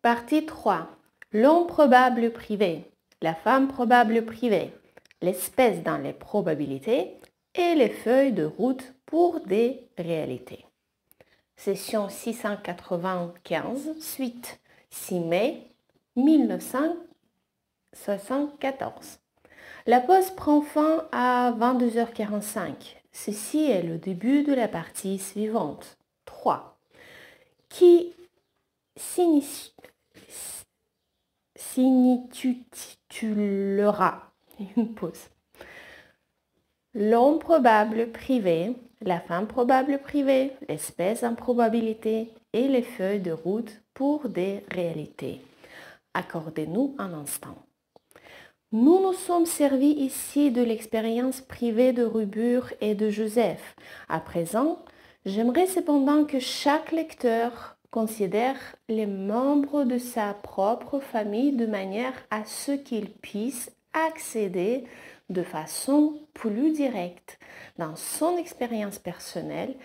Partie 3. L'homme probable privé, la femme probable privée, l'espèce dans les probabilités et les feuilles de route pour des réalités. Session 695, suite 6 mai 1974. La pause prend fin à 22h45. Ceci est le début de la partie suivante. 3. Qui s'intitulera une pause. L'homme probable privé, la femme probable privée, l'espèce en probabilité et les feuilles de route pour des réalités. Accordez-nous un instant. Nous nous sommes servis ici de l'expérience privée de Rubur et de Joseph. À présent, j'aimerais cependant que chaque lecteur considère les membres de sa propre famille de manière à ce qu'il puisse accéder de façon plus directe dans son expérience personnelle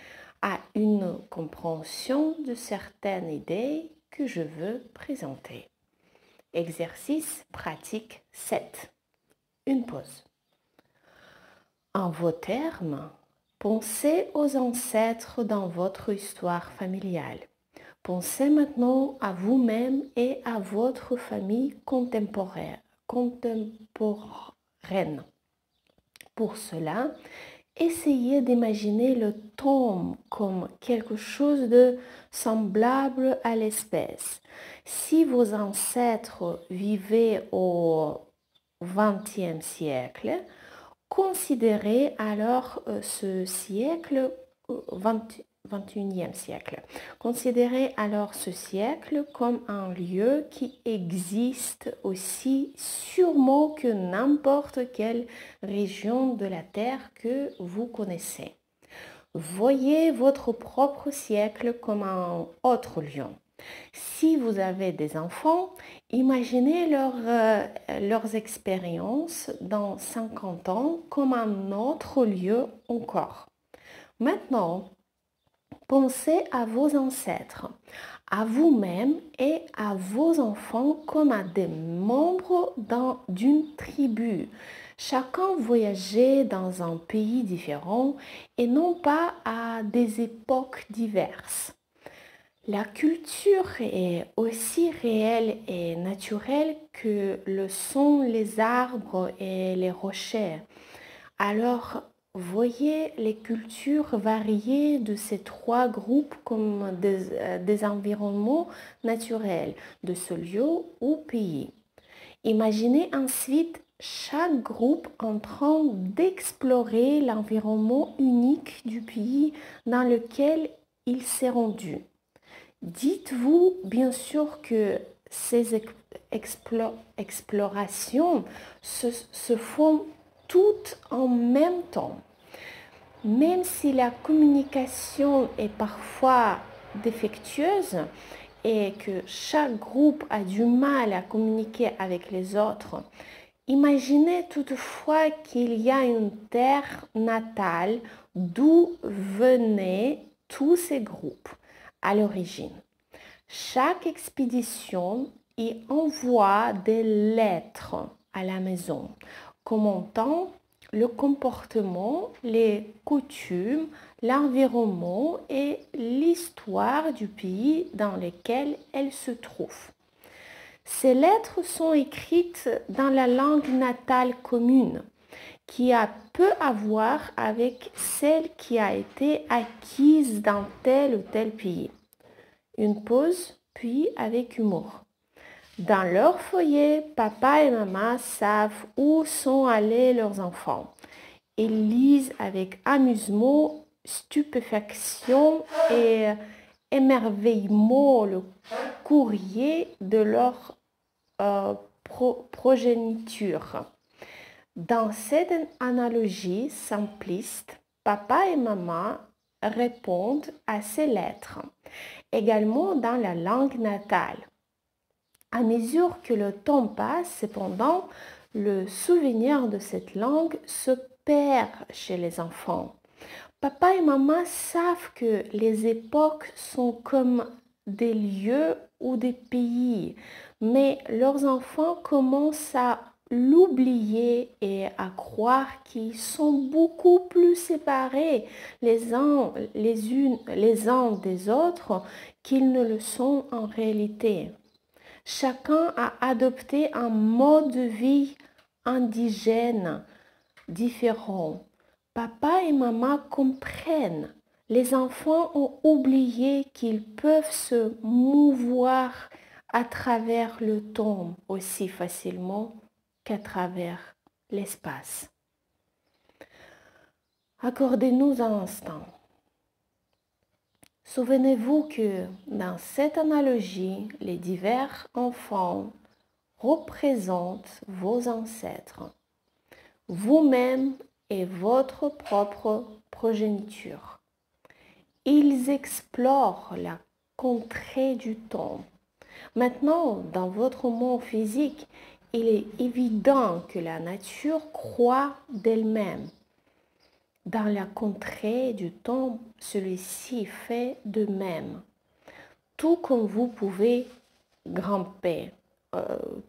à une compréhension de certaines idées que je veux présenter. Exercice pratique 7. Une pause. En vos termes, pensez aux ancêtres dans votre histoire familiale. Pensez maintenant à vous-même et à votre famille contemporaine. Pour cela, essayez d'imaginer le temps comme quelque chose de semblable à l'espèce. Si vos ancêtres vivaient au XXe siècle, considérez alors ce siècle, XXIe siècle. Considérez alors ce siècle comme un lieu qui existe aussi sûrement que n'importe quelle région de la Terre que vous connaissez. Voyez votre propre siècle comme un autre lieu. Si vous avez des enfants, imaginez leurs expériences dans 50 ans comme un autre lieu encore. Maintenant, pensez à vos ancêtres, à vous-même et à vos enfants comme à des membres d'une tribu. Chacun voyageait dans un pays différent et non pas à des époques diverses. La culture est aussi réelle et naturelle que le sont les arbres et les rochers. Alors, voyez les cultures variées de ces trois groupes comme des environnements naturels de ce lieu ou pays. Imaginez ensuite chaque groupe en train d'explorer l'environnement unique du pays dans lequel il s'est rendu. Dites-vous bien sûr que ces explorations se font toutes en même temps. Même si la communication est parfois défectueuse et que chaque groupe a du mal à communiquer avec les autres, imaginez toutefois qu'il y a une terre natale d'où venaient tous ces groupes à l'origine. Chaque expédition y envoie des lettres à la maison, commentant le comportement, les coutumes, l'environnement et l'histoire du pays dans lequel elle se trouve. Ces lettres sont écrites dans la langue natale commune, qui a peu à voir avec celle qui a été acquise dans tel ou tel pays. Une pause, puis avec humour. Dans leur foyer, papa et maman savent où sont allés leurs enfants. Ils lisent avec amusement, stupéfaction et émerveillement le courrier de leur progéniture. Dans cette analogie simpliste, papa et maman répondent à ces lettres, également dans la langue natale. À mesure que le temps passe, cependant, le souvenir de cette langue se perd chez les enfants. Papa et maman savent que les époques sont comme des lieux ou des pays, mais leurs enfants commencent à l'oublier et à croire qu'ils sont beaucoup plus séparés les uns des autres qu'ils ne le sont en réalité. Chacun a adopté un mode de vie indigène différent. Papa et maman comprennent. Les enfants ont oublié qu'ils peuvent se mouvoir à travers le temps aussi facilement qu'à travers l'espace. Accordez-nous un instant. Souvenez-vous que dans cette analogie, les divers enfants représentent vos ancêtres, vous-même et votre propre progéniture. Ils explorent la contrée du temps. Maintenant, dans votre monde physique, il est évident que la nature croît d'elle-même. Dans la contrée du temps, celui-ci fait de même. Tout comme vous pouvez grimper,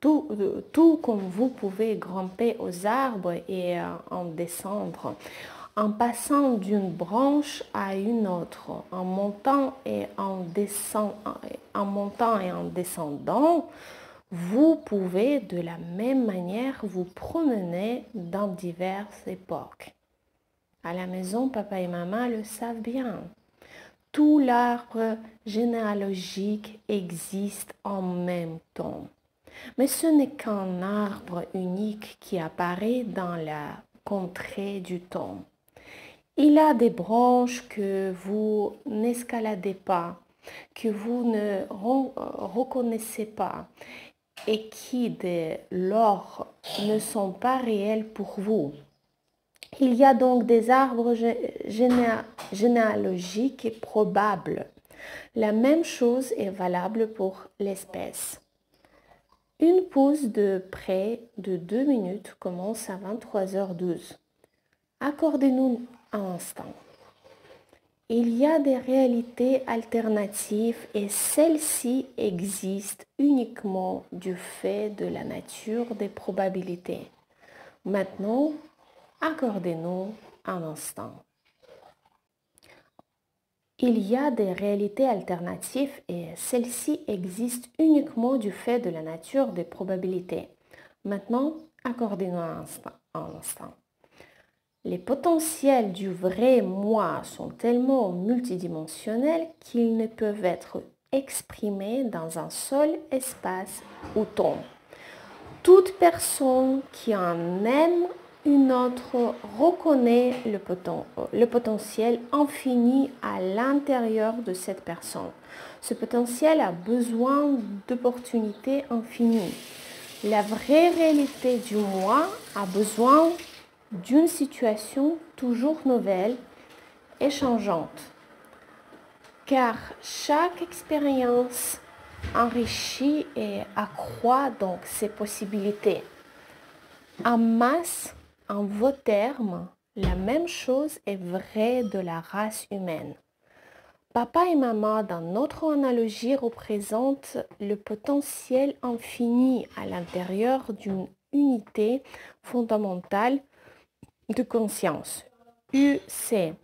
tout comme vous pouvez grimper aux arbres et en descendre, en passant d'une branche à une autre, en montant et en descendant, vous pouvez de la même manière vous promener dans diverses époques. À la maison, papa et maman le savent bien. Tout l'arbre généalogique existe en même temps. Mais ce n'est qu'un arbre unique qui apparaît dans la contrée du temps. Il a des branches que vous n'escaladez pas, que vous ne reconnaissez pas et qui dès lors ne sont pas réels pour vous. Il y a donc des arbres généalogiques probables. La même chose est valable pour l'espèce. Une pause de près de 2 minutes commence à 23h12. Accordez-nous un instant. Il y a des réalités alternatives et celles-ci existent uniquement du fait de la nature des probabilités. Maintenant, accordez-nous un instant. Il y a des réalités alternatives et celles-ci existent uniquement du fait de la nature des probabilités. Maintenant, accordez-nous un instant. Les potentiels du vrai moi sont tellement multidimensionnels qu'ils ne peuvent être exprimés dans un seul espace ou temps. Toute personne qui en aime une autre reconnaît le potentiel infini à l'intérieur de cette personne. Ce potentiel a besoin d'opportunités infinies. La vraie réalité du moi a besoin d'une situation toujours nouvelle et changeante. Car chaque expérience enrichit et accroît donc ses possibilités. En masse, en vos termes, la même chose est vraie de la race humaine. Papa et maman, dans notre analogie, représentent le potentiel infini à l'intérieur d'une unité fondamentale de conscience, UC.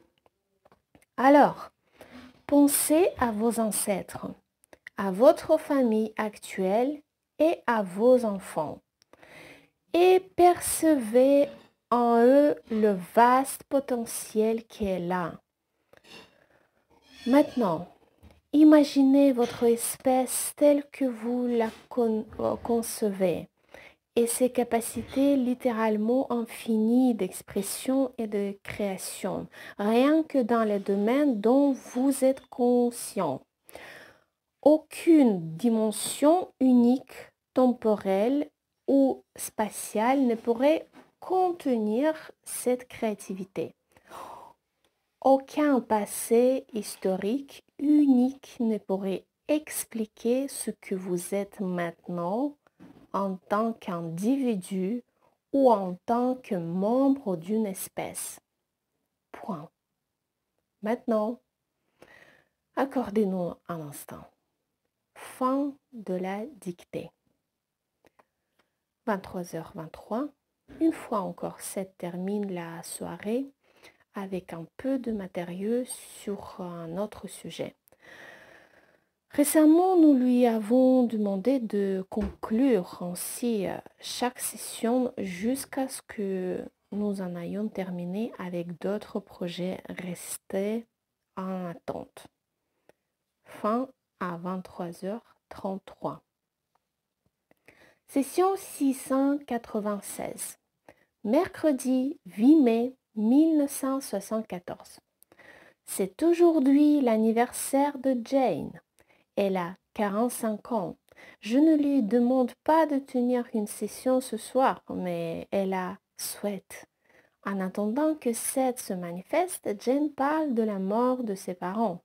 Alors, pensez à vos ancêtres, à votre famille actuelle et à vos enfants. Et percevez en eux le vaste potentiel qui est là. Maintenant, imaginez votre espèce telle que vous la concevez et ses capacités littéralement infinies d'expression et de création, rien que dans les domaines dont vous êtes conscient. Aucune dimension unique, temporelle ou spatiale ne pourrait contenir cette créativité. Aucun passé historique unique ne pourrait expliquer ce que vous êtes maintenant en tant qu'individu ou en tant que membre d'une espèce. Point. Maintenant, accordez-nous un instant. fin de la dictée. 23h23. Une fois encore, Seth termine la soirée avec un peu de matériel sur un autre sujet. Récemment, nous lui avons demandé de conclure ainsi chaque session jusqu'à ce que nous en ayons terminé avec d'autres projets restés en attente. Fin à 23h33. Session 696. Mercredi 8 mai 1974. C'est aujourd'hui l'anniversaire de Jane. Elle a 45 ans. Je ne lui demande pas de tenir une session ce soir, mais elle la souhaite. En attendant que Seth se manifeste, Jane parle de la mort de ses parents.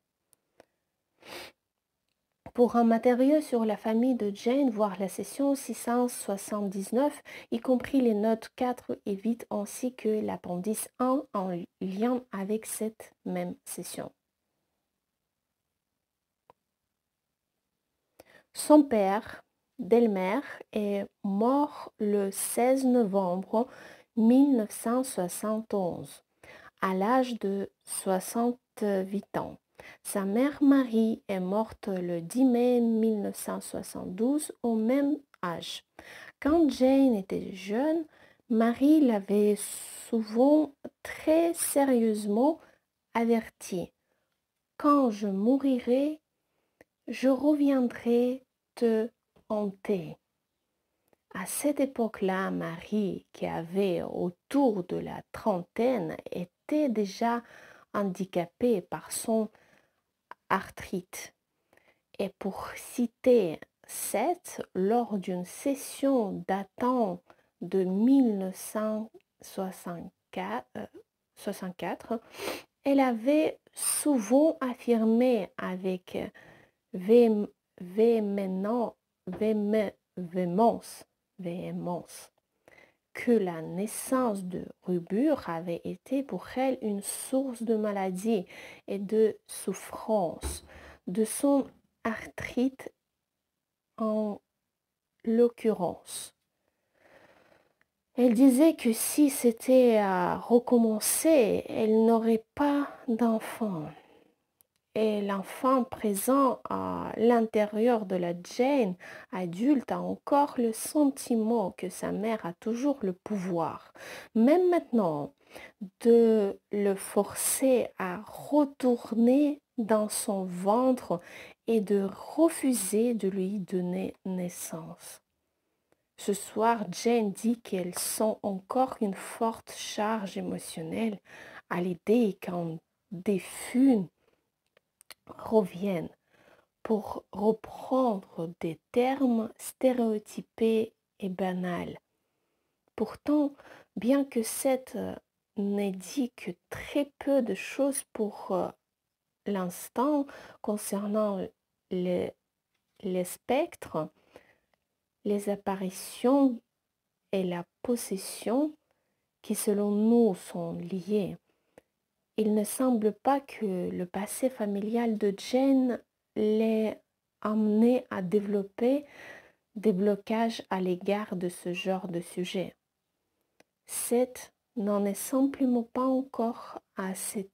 Pour un matériau sur la famille de Jane, voir la session 679, y compris les notes 4 et 8 ainsi que l'appendice 1 en lien avec cette même session. Son père, Delmer, est mort le 16 novembre 1971, à l'âge de 68 ans. Sa mère Marie est morte le 10 mai 1972 au même âge. Quand Jane était jeune, Marie l'avait souvent très sérieusement avertie. Quand je mourirai, je reviendrai te hanter. À cette époque-là, Marie, qui avait autour de la trentaine, était déjà handicapée par son arthrite. Et pour citer Seth, lors d'une session datant de 1964, elle avait souvent affirmé avec véhémence que la naissance de Rubur avait été pour elle une source de maladie et de souffrance, de son arthrite en l'occurrence. Elle disait que si c'était à recommencer, elle n'aurait pas d'enfant. Et l'enfant présent à l'intérieur de la Jane adulte a encore le sentiment que sa mère a toujours le pouvoir, même maintenant, de le forcer à retourner dans son ventre et de refuser de lui donner naissance. Ce soir, Jane dit qu'elle sent encore une forte charge émotionnelle à l'idée qu'un défunt reviennent pour reprendre des termes stéréotypés et banals. Pourtant, bien que Seth n'ait dit que très peu de choses pour l'instant concernant les spectres, les apparitions et la possession qui selon nous sont liées, il ne semble pas que le passé familial de Jane l'ait amené à développer des blocages à l'égard de ce genre de sujet. Seth n'en est simplement pas encore à ces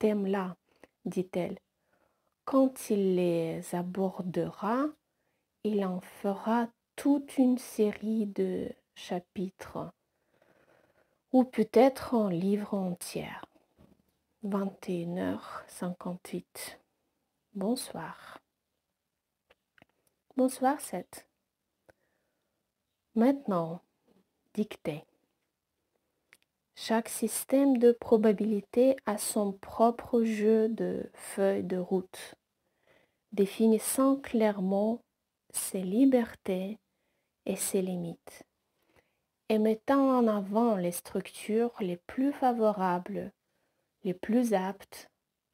thèmes-là, dit-elle. Quand il les abordera, il en fera toute une série de chapitres, ou peut-être un livre entier. 21h58. Bonsoir. Bonsoir, Seth. Maintenant, dictée. Chaque système de probabilité a son propre jeu de feuilles de route, définissant clairement ses libertés et ses limites, et mettant en avant les structures les plus favorables, les plus aptes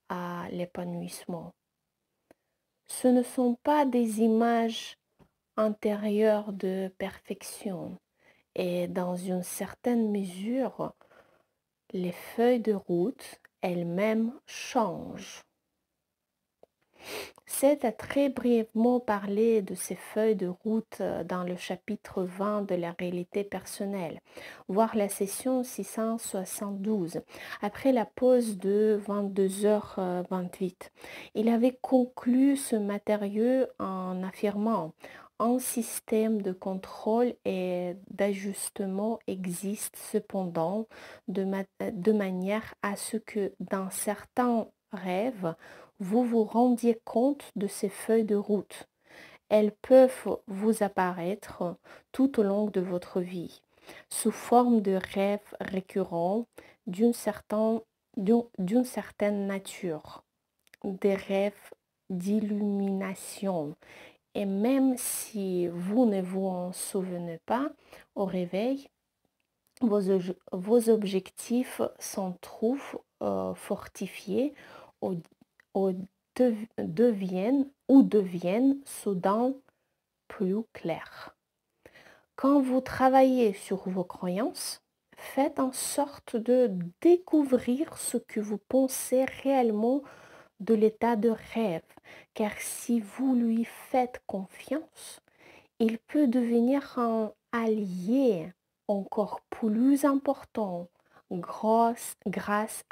à l'épanouissement. Ce ne sont pas des images intérieures de perfection et dans une certaine mesure, les feuilles de route elles-mêmes changent. C'est à très brièvement parler de ces feuilles de route dans le chapitre 20 de la réalité personnelle, voir la session 672, après la pause de 22h28. Il avait conclu ce matériau en affirmant: un système de contrôle et d'ajustement existe cependant de manière à ce que dans certains rêves, vous vous rendiez compte de ces feuilles de route. Elles peuvent vous apparaître tout au long de votre vie, sous forme de rêves récurrents d'une certaine nature, des rêves d'illumination. Et même si vous ne vous en souvenez pas au réveil, vos objectifs s'en trouvent fortifiés au, au deviennent soudain plus clairs. Quand vous travaillez sur vos croyances, faites en sorte de découvrir ce que vous pensez réellement de l'état de rêve, car si vous lui faites confiance, il peut devenir un allié encore plus important grâce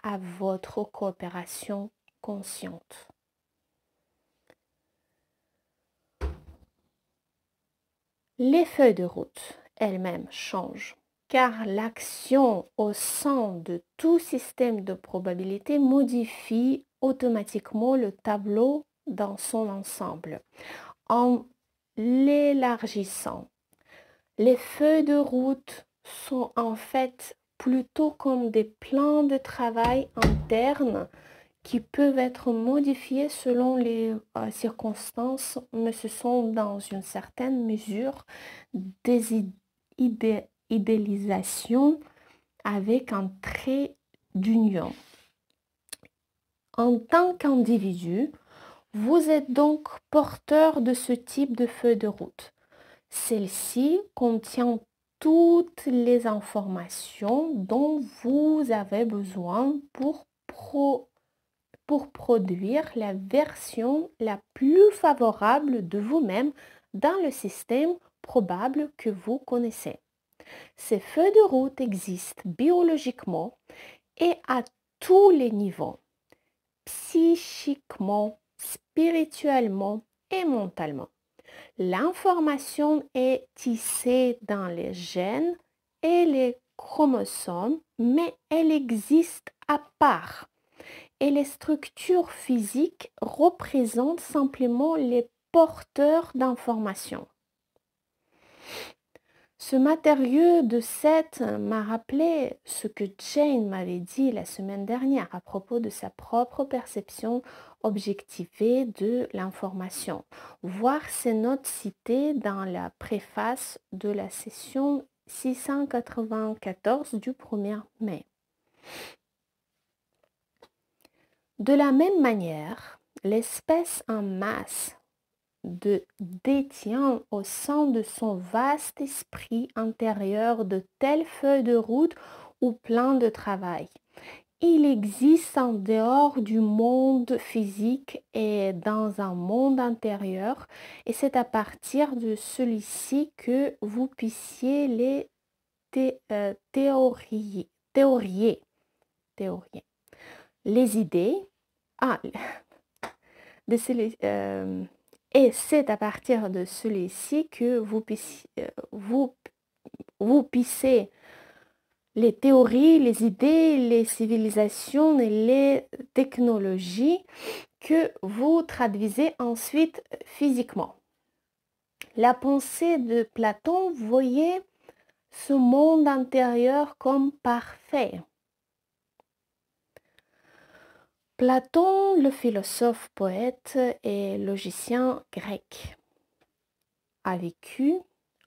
à votre coopération consciente. Les feuilles de route elles-mêmes changent, car l'action au sein de tout système de probabilité modifie automatiquement le tableau dans son ensemble. En l'élargissant, les feuilles de route sont en fait plutôt comme des plans de travail internes qui peuvent être modifiés selon les circonstances, mais ce sont dans une certaine mesure des idéalisations avec un trait d'union. En tant qu'individu, vous êtes donc porteur de ce type de feuille de route. Celle-ci contient toutes les informations dont vous avez besoin pour produire la version la plus favorable de vous-même dans le système probable que vous connaissez. Ces feuilles de route existent biologiquement et à tous les niveaux, psychiquement, spirituellement et mentalement. L'information est tissée dans les gènes et les chromosomes, mais elle existe à part. Et les structures physiques représentent simplement les porteurs d'informations. Ce matériau de 7 m'a rappelé ce que Jane m'avait dit la semaine dernière à propos de sa propre perception objectivée de l'information. Voir ces notes citées dans la préface de la session 694 du 1er mai. De la même manière, l'espèce en masse détient au sein de son vaste esprit intérieur de telles feuilles de route ou plans de travail. Il existe en dehors du monde physique et dans un monde intérieur, et c'est à partir de celui-ci que vous puissiez les théorier. Les idées, et c'est à partir de celui-ci que vous puissiez les théories, les idées, les civilisations et les technologies que vous traduisez ensuite physiquement. La pensée de Platon voyait ce monde intérieur comme parfait. Platon, le philosophe, poète et logicien grec, a vécu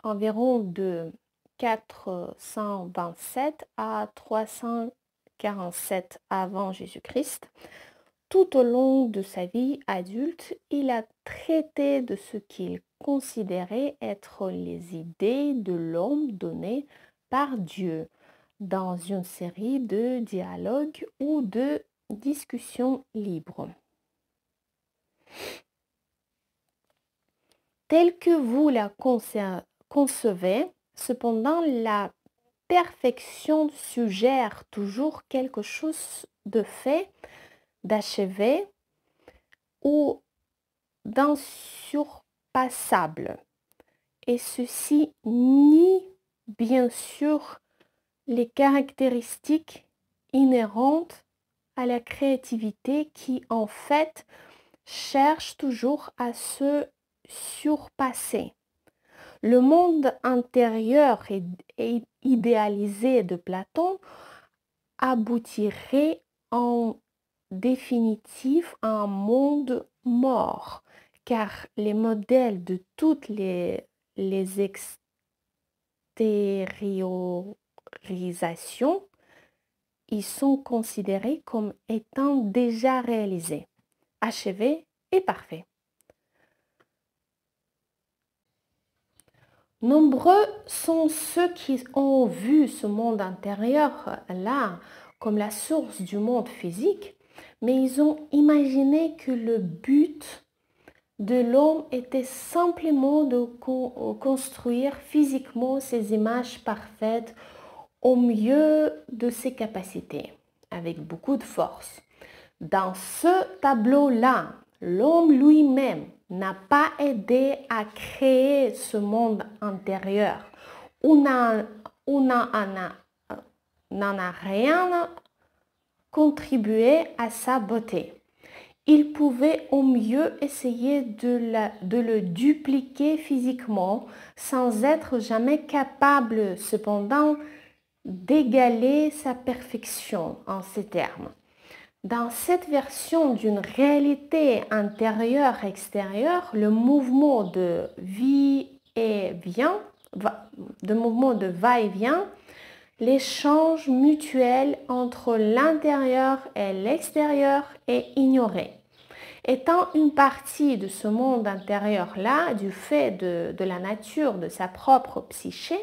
environ de 427 à 347 avant Jésus-Christ. Tout au long de sa vie adulte, il a traité de ce qu'il considérait être les idées de l'homme données par Dieu dans une série de dialogues ou de discussions libres. Telle que vous la concevez, cependant, la perfection suggère toujours quelque chose de fait, d'achevé ou d'insurpassable. Et ceci nie bien sûr les caractéristiques inhérentes à la créativité qui en fait cherche toujours à se surpasser. Le monde intérieur et idéalisé de Platon aboutirait en définitive à un monde mort, car les modèles de toutes les extériorisations y sont considérés comme étant déjà réalisés, achevés et parfaits. Nombreux sont ceux qui ont vu ce monde intérieur là comme la source du monde physique, mais ils ont imaginé que le but de l'homme était simplement de construire physiquement ces images parfaites au mieux de ses capacités, avec beaucoup de force. Dans ce tableau-là, l'homme lui-même n'a pas aidé à créer ce monde intérieur ou n'en a rien contribué à sa beauté. Il pouvait au mieux essayer de le dupliquer physiquement sans être jamais capable cependant d'égaler sa perfection en ces termes. Dans cette version d'une réalité intérieure-extérieure, le mouvement de va-et-vient, l'échange mutuel entre l'intérieur et l'extérieur est ignoré. Étant une partie de ce monde intérieur-là, du fait de la nature de sa propre psyché,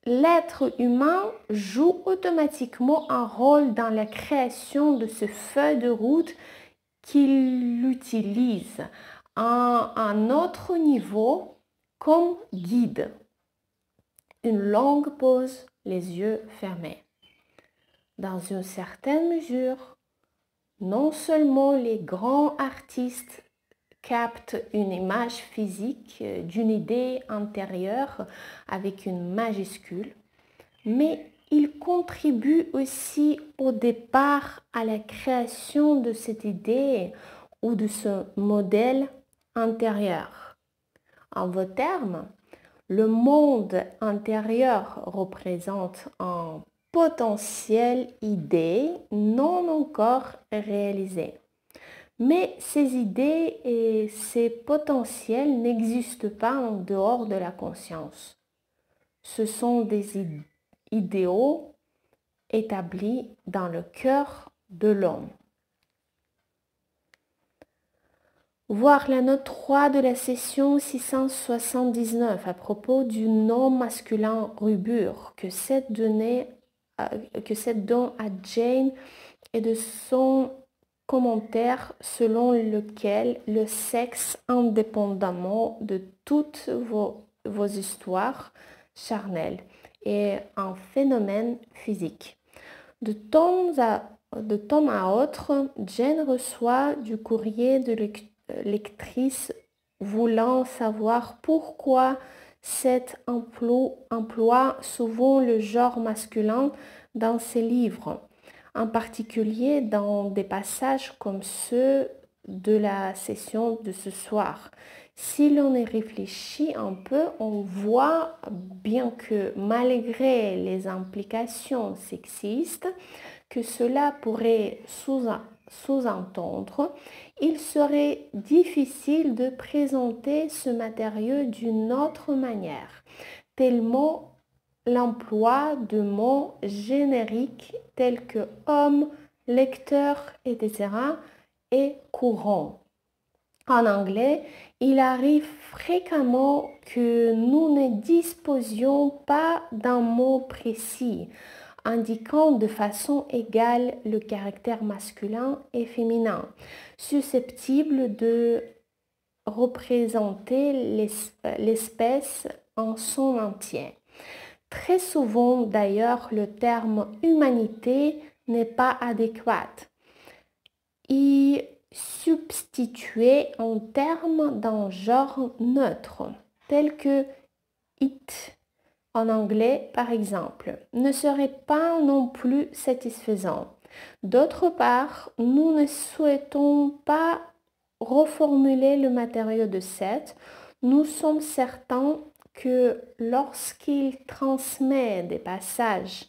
l'être humain joue automatiquement un rôle dans la création de ce feuille de route qu'il utilise à un autre niveau comme guide. Une longue pause, les yeux fermés. Dans une certaine mesure, non seulement les grands artistes captent une image physique d'une idée intérieure avec une majuscule, mais ils contribuent aussi au départ à la création de cette idée ou de ce modèle intérieur. En vos termes, le monde intérieur représente un potentiel idée non encore réalisée. Mais ces idées et ces potentiels n'existent pas en dehors de la conscience. Ce sont des idéaux établis dans le cœur de l'homme. Voir la note 3 de la session 679 à propos du nom masculin rubur que cette donne à Jane et de son commentaire selon lequel le sexe, indépendamment de toutes vos histoires charnelles, est un phénomène physique. De temps à autre, Jane reçoit du courrier de lectrice voulant savoir pourquoi cet emploie souvent le genre masculin dans ses livres, en particulier dans des passages comme ceux de la session de ce soir. Si l'on y réfléchit un peu, on voit bien que malgré les implications sexistes que cela pourrait sous-entendre, il serait difficile de présenter ce matériau d'une autre manière, tellement l'emploi de mots génériques tels que homme, lecteur, etc. est courant. En anglais, il arrive fréquemment que nous ne disposions pas d'un mot précis, indiquant de façon égale le caractère masculin et féminin, susceptible de représenter l'espèce en son entier. Très souvent, d'ailleurs, le terme humanité n'est pas adéquat. Y substituer un terme d'un genre neutre, tel que it en anglais par exemple, ne serait pas non plus satisfaisant. D'autre part, nous ne souhaitons pas reformuler le matériau de Seth. Nous sommes certains que lorsqu'il transmet des passages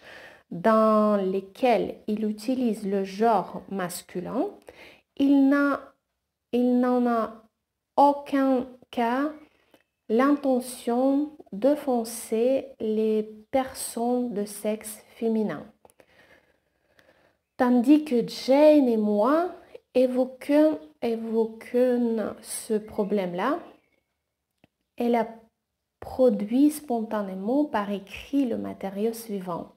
dans lesquels il utilise le genre masculin, il n'en a aucun cas l'intention d'offenser les personnes de sexe féminin. Tandis que Jane et moi évoquons ce problème-là, elle a produit spontanément par écrit le matériau suivant.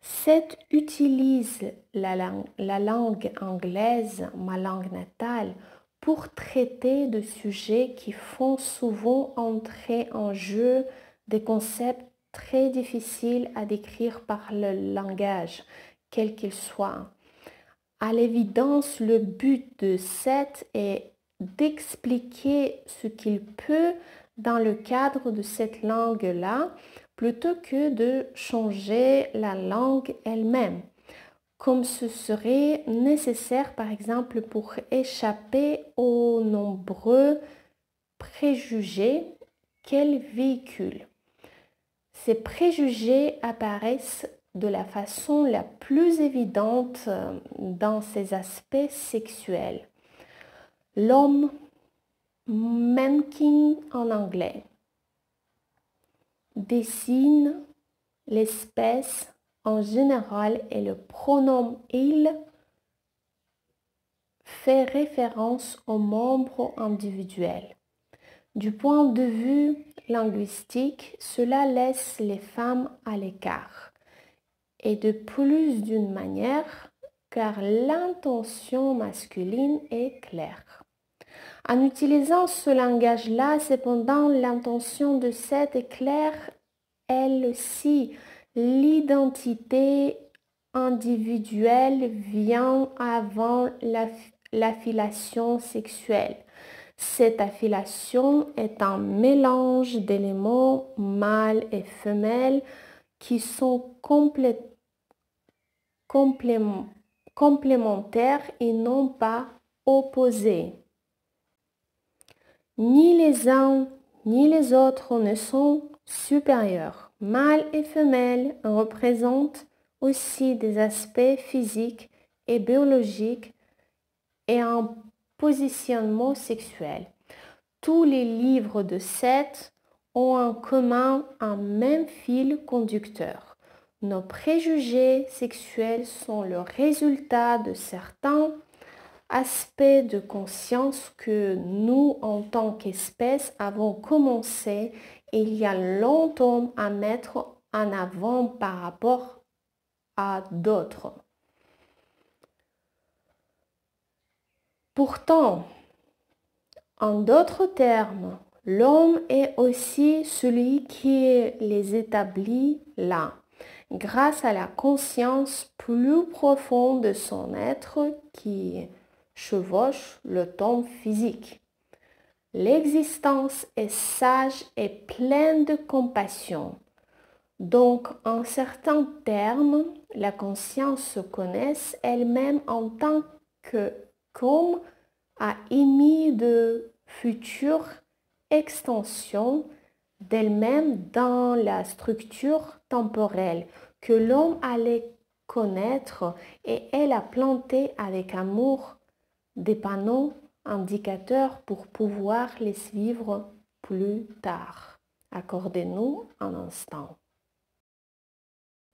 Seth utilise la langue anglaise, ma langue natale, pour traiter de sujets qui font souvent entrer en jeu des concepts très difficiles à décrire par le langage, quel qu'il soit. À l'évidence, le but de Seth est d'expliquer ce qu'il peut dans le cadre de cette langue-là, plutôt que de changer la langue elle-même, comme ce serait nécessaire par exemple pour échapper aux nombreux préjugés qu'elle véhicule. Ces préjugés apparaissent de la façon la plus évidente dans ses aspects sexuels. L'homme, mannequin en anglais, désigne l'espèce en général et le pronom il fait référence aux membres individuels. Du point de vue linguistique, cela laisse les femmes à l'écart. Et de plus d'une manière, car l'intention masculine est claire. En utilisant ce langage-là, cependant, l'intention de Seth est claire, elle aussi. L'identité individuelle vient avant l'affiliation sexuelle. Cette affiliation est un mélange d'éléments mâles et femelles qui sont complémentaires et non pas opposés. Ni les uns ni les autres ne sont supérieurs. Mâles et femelles représentent aussi des aspects physiques et biologiques et un positionnement sexuel. Tous les livres de Seth ont en commun un même fil conducteur. Nos préjugés sexuels sont le résultat de certains aspects de conscience que nous, en tant qu'espèce, avons commencé il y a longtemps à mettre en avant par rapport à d'autres. Pourtant, en d'autres termes, l'homme est aussi celui qui les établit là, grâce à la conscience plus profonde de son être qui chevauche le temps physique. L'existence est sage et pleine de compassion. Donc, en certains termes, la conscience se connaît elle-même en tant qu'homme a émis de futures extensions d'elle-même dans la structure temporelle que l'homme allait connaître et elle a planté avec amour des panneaux indicateurs pour pouvoir les suivre plus tard. Accordez-nous un instant.